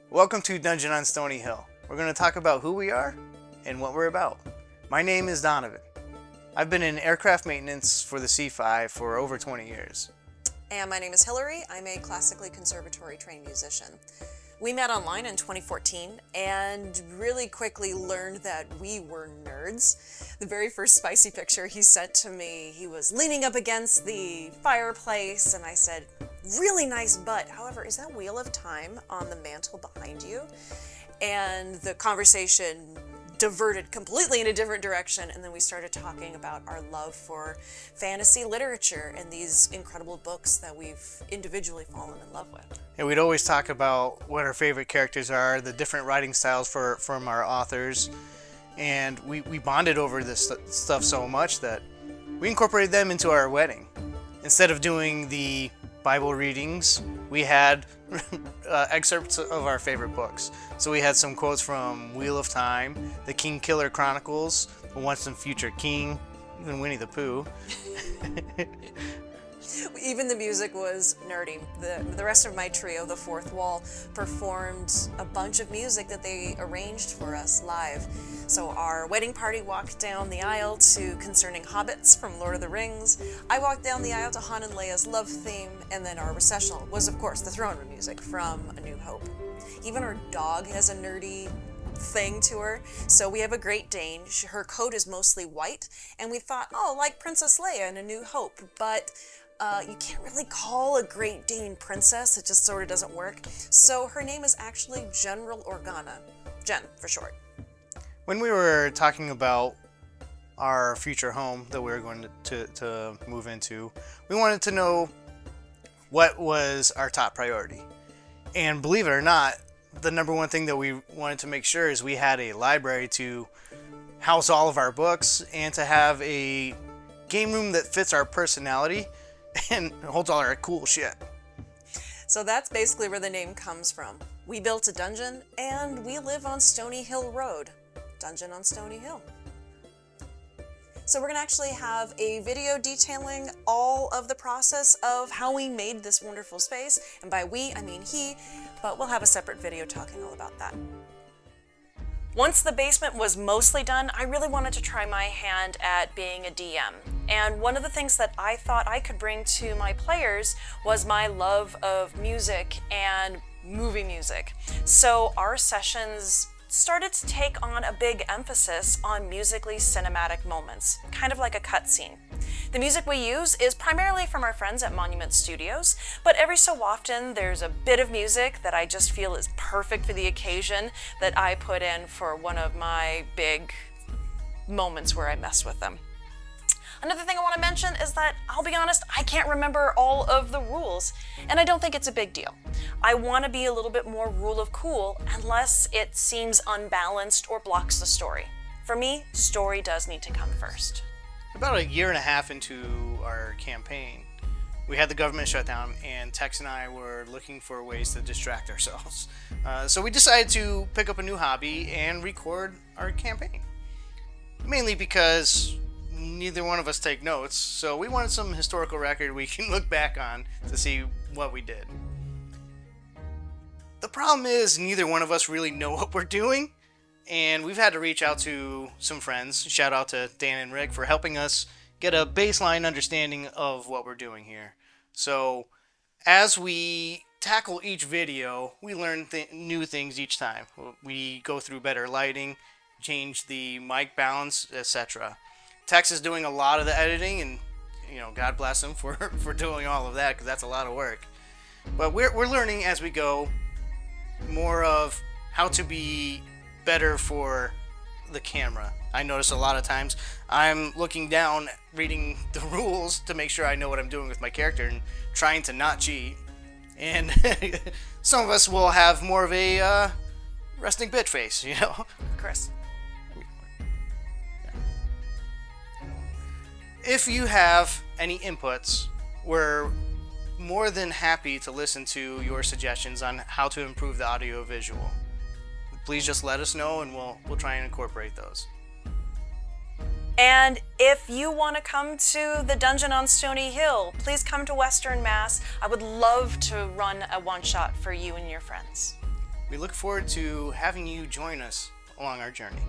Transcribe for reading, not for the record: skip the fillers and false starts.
Welcome to Dungeon on Stony Hill. We're going to talk about who we are and what we're about. My name is Donovan. I've been in aircraft maintenance for the C5 for over 20 years. And my name is Hillary. I'm a classically conservatory trained musician. We met online in 2014 and really quickly learned that we were nerds. The very first spicy picture he sent to me, he was leaning up against the fireplace, and I said, "Really nice butt. However, is that Wheel of Time on the mantle behind you?" And the conversation diverted completely in a different direction, and then we started talking about our love for fantasy literature and these incredible books that we've individually fallen in love with. And we'd always talk about what our favorite characters are, the different writing styles from our authors, and we bonded over this stuff so much that we incorporated them into our wedding. Instead of doing the Bible readings, we had excerpts of our favorite books. So we had some quotes from Wheel of Time, the King Killer Chronicles, the Once and Future King, even Winnie the Pooh. Even the music was nerdy. The rest of my trio, The Fourth Wall, performed a bunch of music that they arranged for us live. So our wedding party walked down the aisle to Concerning Hobbits from Lord of the Rings. I walked down the aisle to Han and Leia's love theme, and then our recessional was, of course, the throne room music from A New Hope. Even our dog has a nerdy thing to her. So we have a Great Dane. Her coat is mostly white, and we thought, oh, like Princess Leia in A New Hope, but you can't really call a Great Dane princess. It just sort of doesn't work. So her name is actually General Organa. Jen, for short. When we were talking about our future home that we were going to move into, we wanted to know what was our top priority. And believe it or not, the number one thing that we wanted to make sure is we had a library to house all of our books and to have a game room that fits our personality and holds all our cool shit. So that's basically where the name comes from. We built a dungeon, and we live on Stony Hill Road. Dungeon on Stony Hill. So we're going to actually have a video detailing all of the process of how we made this wonderful space. And by we, I mean he, but we'll have a separate video talking all about that. Once the basement was mostly done, I really wanted to try my hand at being a DM. And one of the things that I thought I could bring to my players was my love of music and movie music. So our sessions started to take on a big emphasis on musically cinematic moments, kind of like a cutscene. The music we use is primarily from our friends at Monument Studios, but every so often there's a bit of music that I just feel is perfect for the occasion that I put in for one of my big moments where I mess with them. Another thing I want to mention is that, I'll be honest, I can't remember all of the rules, and I don't think it's a big deal. I want to be a little bit more rule of cool unless it seems unbalanced or blocks the story. For me, story does need to come first. About a year and a half into our campaign, we had the government shutdown, and Tex and I were looking for ways to distract ourselves. So we decided to pick up a new hobby and record our campaign. Mainly because neither one of us take notes, so we wanted some historical record we can look back on to see what we did. The problem is neither one of us really know what we're doing, and we've had to reach out to some friends. Shout out to Dan and Rick for helping us get a baseline understanding of what we're doing here. So as we tackle each video, we learn new things each time. We go through better lighting, change the mic balance, etc. Tex is doing a lot of the editing, and God bless him for doing all of that, because that's a lot of work. But we're learning as we go more of how to be better for the camera. I notice a lot of times I'm looking down, reading the rules to make sure I know what I'm doing with my character and trying to not cheat. And some of us will have more of a resting bitch face, Chris. If you have any inputs, we're more than happy to listen to your suggestions on how to improve the audio visual. Please just let us know, and we'll try and incorporate those. And if you want to come to the Dungeon on Stony Hill, please come to Western Mass. I would love to run a one-shot for you and your friends. We look forward to having you join us along our journey.